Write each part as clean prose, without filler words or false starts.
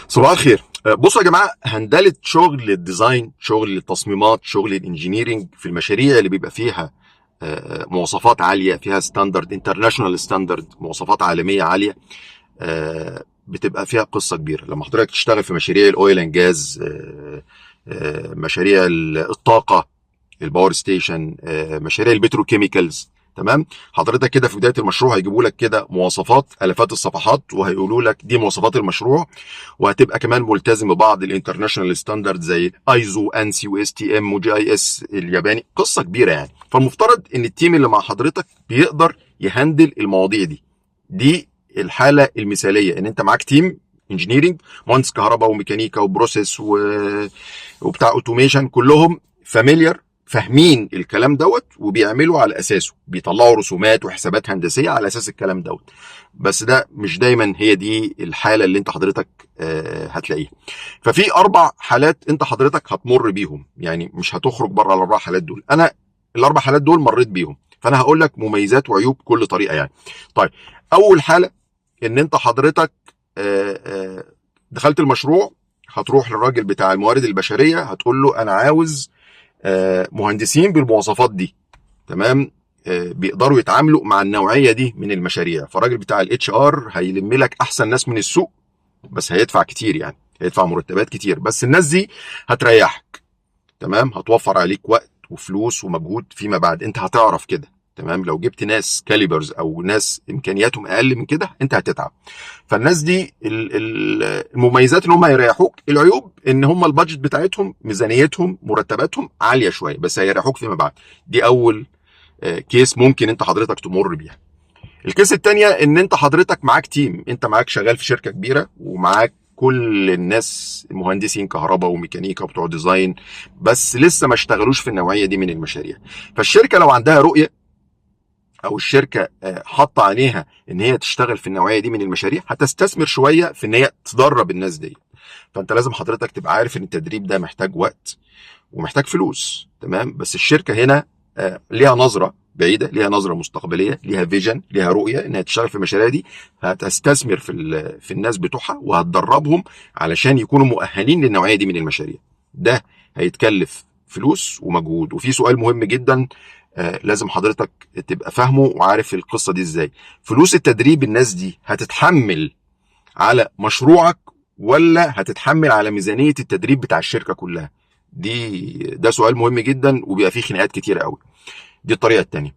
صباح الخير. بصوا يا جماعه، هندله شغل الديزاين، شغل التصميمات، شغل الانجينيرنج في المشاريع اللي بيبقى فيها مواصفات عاليه، فيها ستاندرد انترناشونال ستاندرد، مواصفات عالميه عاليه. بتبقى فيها قصه كبيره لما حضرتك تشتغل في مشاريع الاويل اند جاز، مشاريع الطاقه، الباور ستيشن، مشاريع البتروكيميكالز. تمام. حضرتك كده في بدايه المشروع هيجيبوا لك كده مواصفات الافات الصفحات، وهيقولوا لك دي مواصفات المشروع، وهتبقى كمان ملتزم ببعض الانترناشونال ستاندرد زي ايزو، انسي، واس تي ام، وجي اي اس الياباني. قصه كبيره يعني. فالمفترض ان التيم اللي مع حضرتك بيقدر يهندل المواضيع دي الحاله المثاليه، ان انت معاك تيم انجينيرنج، مهندس كهرباء وميكانيكا وبروسيس وبتاع اوتوميشن، كلهم فاميليار، فاهمين الكلام دوت، وبيعملوا على اساسه، بيطلعوا رسومات وحسابات هندسيه على اساس الكلام دوت. بس ده مش دايما هي دي الحاله اللي انت حضرتك هتلاقيها. ففي 4 حالات انت حضرتك هتمر بيهم، يعني مش هتخرج بره ال4 حالات دول. انا ال4 حالات دول مريت بيهم، فانا هقول لك مميزات وعيوب كل طريقه يعني. طيب، اول حاله ان انت حضرتك دخلت المشروع، هتروح للراجل بتاع الموارد البشريه، هتقول له انا عاوز مهندسين بالمواصفات دي. تمام. بيقدروا يتعاملوا مع النوعيه دي من المشاريع. فالراجل بتاع الاتش ار هيلم لك احسن ناس من السوق، بس هيدفع كتير، يعني هيدفع مرتبات كتير، بس الناس دي هتريحك. تمام. هتوفر عليك وقت وفلوس ومجهود فيما بعد، انت هتعرف كده. تمام. لو جبت ناس كاليبرز او ناس امكانياتهم اقل من كده، انت هتتعب. فالناس دي المميزات ان هم هيريحوك. العيوب ان هم البادجت بتاعتهم، ميزانيتهم، مرتباتهم عاليه شويه، بس هيريحوك فيما بعد. دي اول كيس ممكن انت حضرتك تمر بيها. الكيس التانية ان انت حضرتك معاك تيم، انت معاك شغال في شركة كبيرة، ومعاك كل الناس مهندسين كهرباء وميكانيكا وبتوع ديزاين، بس لسه ما اشتغلوش في النوعية دي من المشاريع. فالشركة لو عندها رؤية، او الشركة حاطة عينيها ان هي تشتغل في النوعية دي من المشاريع، هتستثمر شوية في ان هي تدرب الناس دي. فانت لازم حضرتك تبقى عارف ان التدريب ده محتاج وقت ومحتاج فلوس. تمام. بس الشركه هنا ليها نظره بعيده، ليها نظره مستقبليه، ليها فيجن، ليها رؤيه انها تشتغل في المشاريع دي. هتستثمر في الناس بتوعها، وهتدربهم علشان يكونوا مؤهلين للنوعيه دي من المشاريع. ده هيتكلف فلوس ومجهود. وفي سؤال مهم جدا لازم حضرتك تبقى فاهمه وعارف القصه دي ازاي. فلوس التدريب الناس دي هتتحمل على مشروعك، ولا هتتحمل على ميزانية التدريب بتاع الشركة كلها؟ ده سؤال مهم جدا، وبيبقى فيه خناقات كتيرة قوي. دي الطريقة التانية.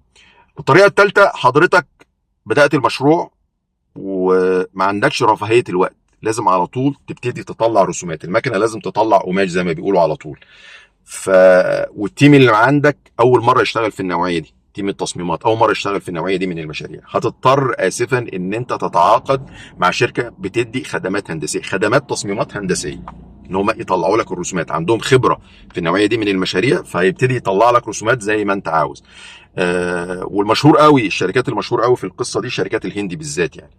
الطريقة التالتة، حضرتك بدأت المشروع وما عندكش رفاهية الوقت، لازم على طول تبتدي تطلع رسومات. المكنة لازم تطلع قماش زي ما بيقولوا على طول. ف والتيم اللي عندك اول مره يشتغل في النوعيه دي، تيم التصميمات اول مره يشتغل في النوعيه دي من المشاريع، هتضطر اسفا ان انت تتعاقد مع شركه بتدي خدمات هندسيه، خدمات تصميمات هندسيه، ان هم يطلعوا لك الرسومات. عندهم خبره في النوعيه دي من المشاريع، فهيبتدي يطلع لك رسومات زي ما انت عاوز. والمشهور قوي، الشركات المشهور قوي في القصه دي شركات الهندي بالذات يعني.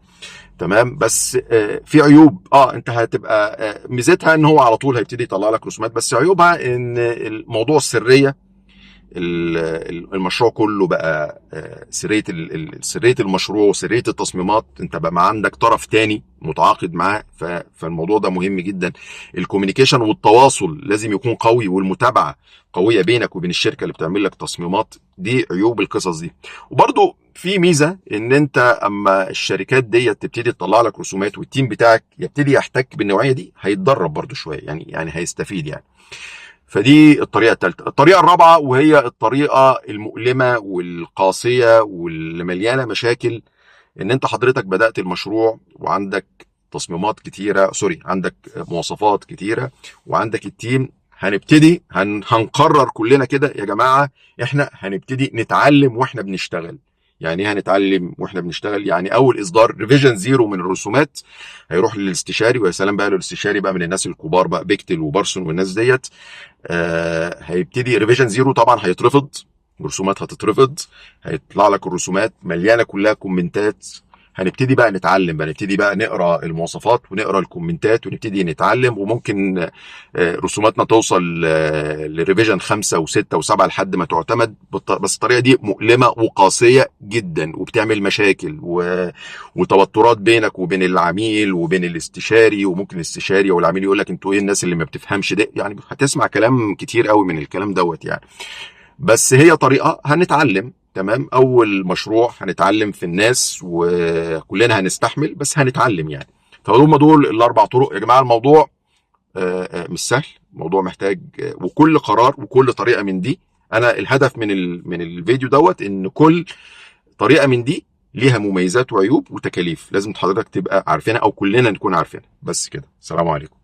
تمام. بس في عيوب. انت هتبقى ميزتها ان هو على طول هيبتدي يطلع لك رسومات، بس عيوبها ان الموضوع السريه، المشروع كله بقى سريه المشروع وسريه التصميمات. انت بقى ما عندك طرف تاني متعاقد معاه، فالموضوع ده مهم جدا. الكوميونيكيشن والتواصل لازم يكون قوي، والمتابعه قويه بينك وبين الشركه اللي بتعمل لك تصميمات. دي عيوب القصص دي. وبرضو في ميزه ان انت اما الشركات دي تبتدي تطلع لك رسومات، والتيم بتاعك يبتدي يحتك بالنوعيه دي، هيتدرب برضو شويه، يعني هيستفيد يعني. فدي الطريقة الثالثة. الطريقة الرابعة، وهي الطريقة المؤلمة والقاسية واللي مليانة مشاكل، ان انت حضرتك بدأت المشروع وعندك تصميمات كتيرة، عندك مواصفات كتيرة، وعندك التيم. هنقرر كلنا كده يا جماعة، احنا هنبتدي نتعلم واحنا بنشتغل. يعني ايه هنتعلم واحنا بنشتغل؟ يعني اول اصدار ريفيجن زيرو من الرسومات هيروح للاستشاري، ويا سلام بقى للاستشاري بقى من الناس الكبار بقى، بيكتل وبارسون والناس ديت. هيبتدي ريفيجن زيرو، طبعا هيترفض، الرسومات هتترفض، هيطلع لك الرسومات مليانه كلها كومنتات، هنبتدي بقى نتعلم بقى، نبتدي بقى نقرا المواصفات ونقرا الكومنتات ونبتدي نتعلم، وممكن رسوماتنا توصل لريفيجن 5 و6 و7 لحد ما تعتمد. بس الطريقه دي مؤلمه وقاسيه جدا، وبتعمل مشاكل وتوترات بينك وبين العميل وبين الاستشاري، وممكن الاستشاري والعميل يقول لك انتوا ايه الناس اللي ما بتفهمش ده، يعني هتسمع كلام كتير قوي من الكلام دوت يعني. بس هي طريقه هنتعلم. تمام، اول مشروع هنتعلم في الناس وكلنا هنستحمل، بس هنتعلم يعني. فهم دول الاربع طرق يا جماعه. الموضوع مش سهل، الموضوع محتاج وكل قرار وكل طريقه من دي، انا الهدف من الفيديو دوت ان كل طريقه من دي ليها مميزات وعيوب وتكاليف، لازم حضرتك تبقى عارفينها او كلنا نكون عارفينها. بس كده، السلام عليكم.